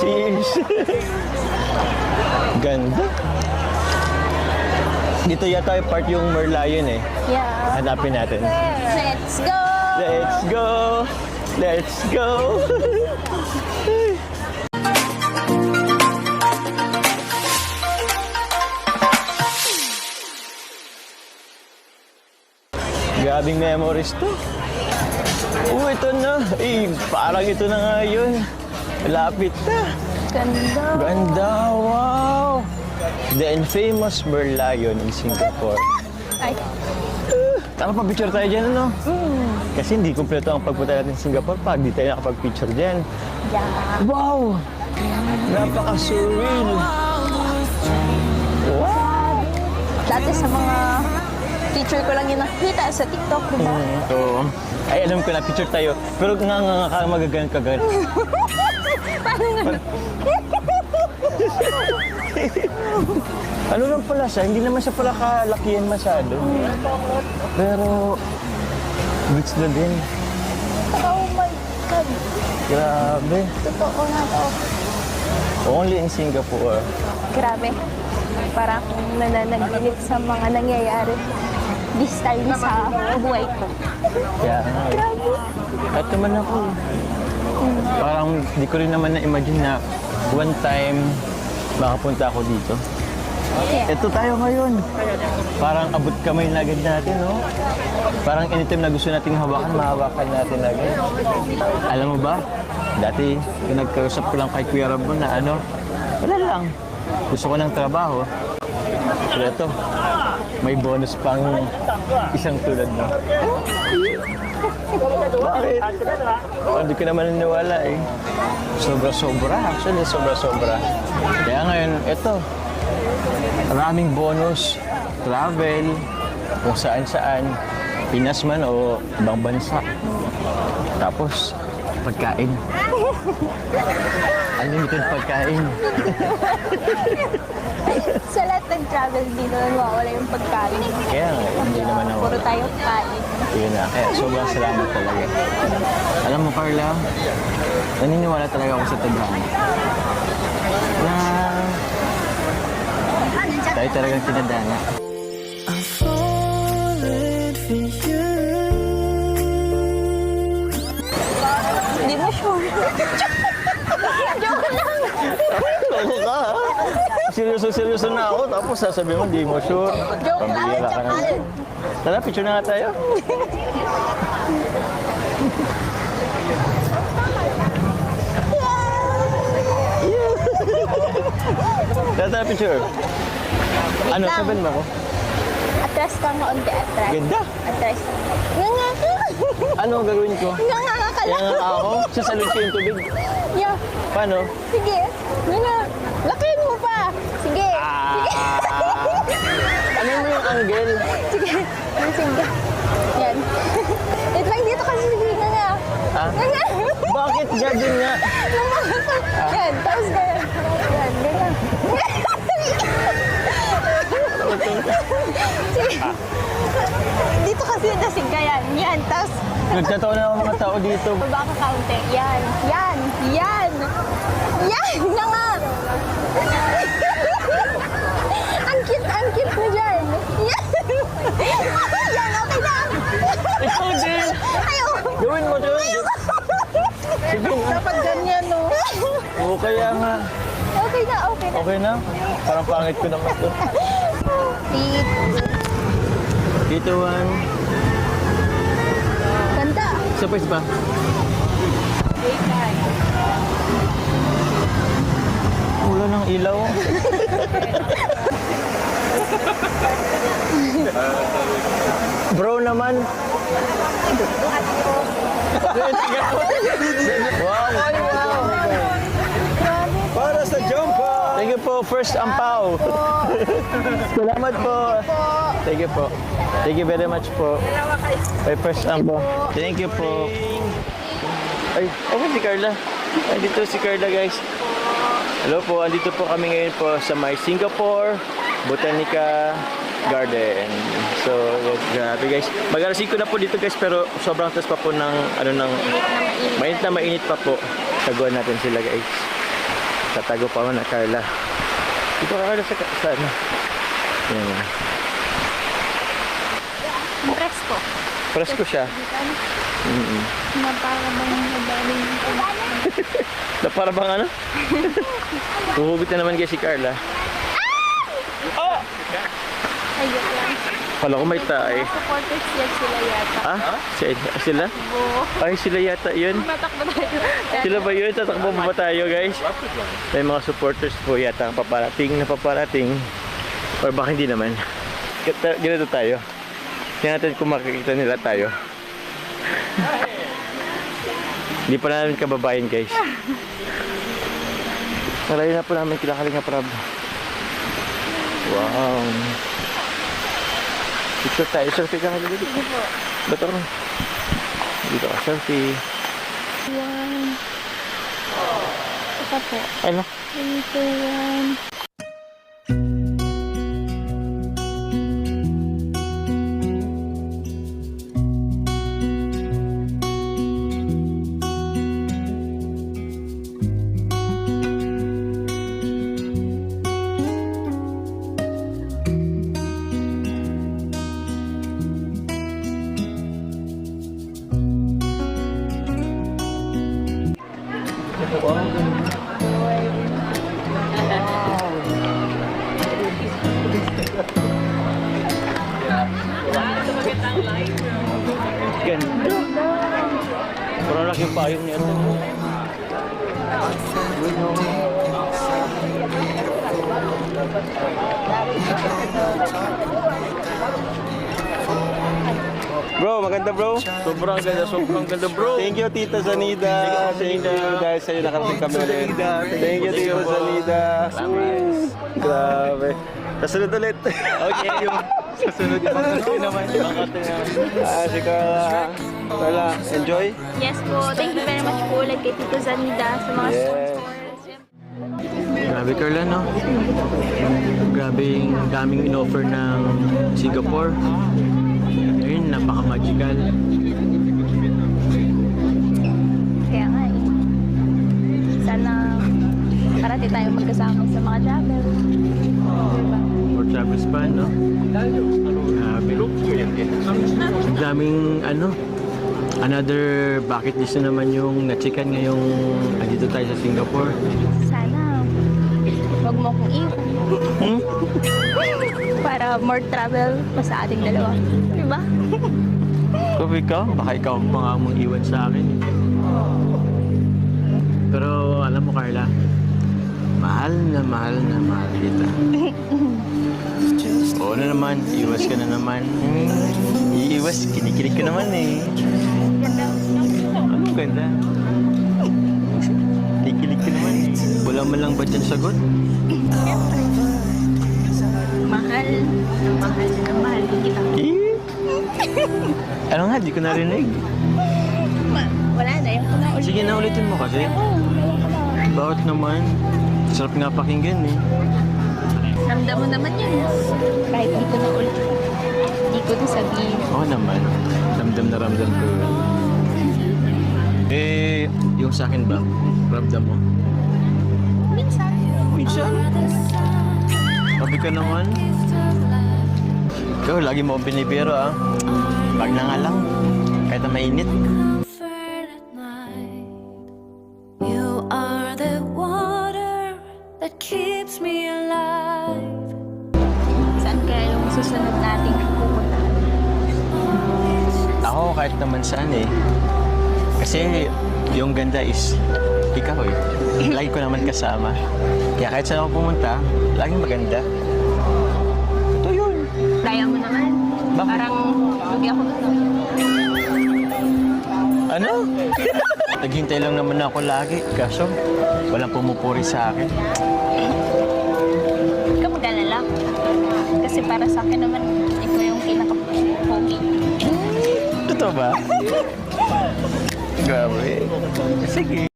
Cheers! Ganda. Dito yata yung part yung Merlion eh. Yeah. Hanapin natin. Let's go! Let's go! Let's go! Grabing memories to. Ito na. Parang ito na nga yun. Lapit na. Ganda. Ganda, wow! The infamous Merlion in Singapore. Ay. Tama pa picture tayo dyan, ano? Kasi hindi kumpleto ang pagpunta natin sa Singapore pag di tayo nakapag-picture dyan. Yeah. Wow! Napaka-surreal! Wow! Dati sa mga picture ko lang yung nakita sa TikTok, di ba? So, ay alam ko na picture tayo. Pero nga ka magagan ka gan. Paano nga? Ano lang pala siya, hindi naman siya pala kalakihan masyado. Pero, rich na din. Oh my God. Grabe. Totoo na to. Only in Singapore. Grabe. Parang akong nananaginip sa mga nangyayari this time sa buhay ko. Kaya nga. Grabe. At naman ako. Parang di ko rin naman na-imagine na one time makapunta ako dito. Yeah. Ito tayo ngayon. Parang abot kamay na agad natin, no? Parang anytime na gusto nating hawakan, mahawakan natin agad. Alam mo ba? Dati, yung nagkausap ko lang kay Kuya Ramon na ano, wala lang. Gusto ko ng trabaho. Pero ito, may bonus pang isang tulad mo. Bakit? Hindi ko naman naniwala eh. Sobra-sobra. Actually, sobra-sobra. Kaya ngayon, ito. Maraming bonus. Travel. Kung saan-saan. Pinas man o ibang bansa. Tapos, pagkain. Unlimited pagkain. Sa lahat ng travel, di naman mawala yung pagkain. Kaya nga, hindi naman ako. Puro tayo kain. Yun na. Kaya sobrang salamat talaga. Alam mo, Carla, naniniwala talaga ako sa tadhana. Na tayo talagang tinadhana. Hindi mo sure. Joke lang. Ako ka, ha? Seryoso na ako, tapos sasabihin mo, hindi mo sure. Joke lang. Pambihira ka na. Tara, picture na nga tayo. Tara, picture. Ano, lang. sabihin mo ako? Atras ka nga, onti atras. Ganda. Atras. Nga nga ka. Ano ang gagawin ko? Nga nga ka Kaya lang. nga ako, sasalun ko yung tubig. Yeah. Paano? Sige. Nga nga. Lakihin mo pa. Sige. Ano mo yung angle? Sige. Sige. Yan. Wait lang, dito kasi sige nga nga. Ha? Nga nga. Bakit ganyan nga? Yan. Tapos ganyan. Yan. Ganyan. Sige. Dito kasi nasig ka yan. Yan. Tapos Nagtatawa na ang mga tao dito. baba ka kaunti. Yan. Yan. Yan. Yan. Nga nga. Ang cute mo dyan. Yan. Yan. Okay na. Ikaw din! Ayaw. Gawin mo dyan! Sige na. Dapat ganyan, no? Oo, kaya nga. Okay na, okay na. Okay na? Parang pangit ko naman ito. Dito, one. Ganda. Isa pa, isa pa. Wala ng ilaw. Bro naman. Wow! Para sa Jompa! Thank you po, first ampaw. Salamat po. Thank you po. Thank you very much po. May first ampaw. Thank you po. Ay, okay si Carla. Andito si Carla, guys. Hello po, andito po kami ngayon po sa may Singapore Botanica Garden. So, grabe guys. Mag-alas 5 na po dito guys, pero sobrang taas pa po ng, mainit na mainit pa po. Taguan natin sila guys. Tatago pa mo na, Carla. Dito ka, Carla, sa ano? Yan na. Presko. Presko siya. Na para bang nadaling Na para bang ano? Huhugot na naman guys si Carla. ayok lang. Kala ko may tae. Supporters yan sila yata. Ah? Sila? Oo. Ay, sila yata yun. Matakbo tayo. Sila ba yun? Tatakbo ba tayo guys? May mga supporters po yata ang paparating. Or baka hindi naman. Ganito tayo. Tingnan natin kung makikita nila tayo. Hindi pa namin kababayan guys. Nalayo na po namin kilakaling na prab. Wow. Picture tayo. Selfie ka nga dito. Ba't ako? Dito ka. Selfie. One. Ito po. Ano? Ito one. Ganda. Parang laking payong niya. Bro, maganda bro. Sobrang ganda bro. Thank you Tita Zanida. Thank you dahil sa'yo nakarating kami ulit. Thank you Tita Zanida. Grabe. Kasunod ulit. Okay, yung susunod yung mga naman. Si Carla. Carla, enjoy? Yes po. Thank you very much po ulit kay Tito Zanida sa mga Yes. sponsors. Grabe Carla, no? Grabe yung daming in-offer ng Singapore. Ayun, napaka-magical. Kaya nga eh. Sana parati tayo magkasama sa mga travel. Diba? For Travis pa, no? Grabe. Ang daming, another bucket list na naman yung na-checkan ngayong andito tayo sa Singapore. Sana wag mo akong iwan. Para more travel pa sa ating dalawa. Diba? Kung ikaw, baka ikaw ang mga mong iwan sa akin. Pero alam mo Carla, mahal na mahal kita. Oo na naman, iwas ka na naman. Iiwas, kinikilig ka naman eh. Ganda. Ano ganda? Kinikilig ka naman eh. Wala man lang ba dyan sagot? Mahal na mahal kita. Eh? Ano nga, di ko narinig. Wala na, yung ko na ulit. Sige na, ulitin mo kasi. Bakit naman? Sarap nga pakinggan eh. Ramdam mo naman yun. Kahit di ko na ulit. Di ko na sabihin. Oo naman. Ramdam na ramdam ko yun. Eh, yung sa akin ba? Ramdam mo? Minsan. Minsan. Sabi ka naman. Ikaw, lagi mo akong binibiro ah. Pag na nga lang. Kahit na mainit. Comfort at night. You are the water that keeps me alive. Saan kaya yung susunod nating pupunta? Ako kahit naman saan eh. Kasi yung ganda is ikaw eh. Lagi ko naman kasama. Kaya kahit saan ako pumunta, laging maganda. Ito yun. Kaya mo naman. Bakit? Parang lugi ako doon. Ano? Naghintay lang naman ako lagi. Kaso, walang pumupuri sa akin. Huwag ka mag-alala. Kasi para sa akin naman, ikaw yung pinaka-pogi. Totoo ba? Grabe. Sige.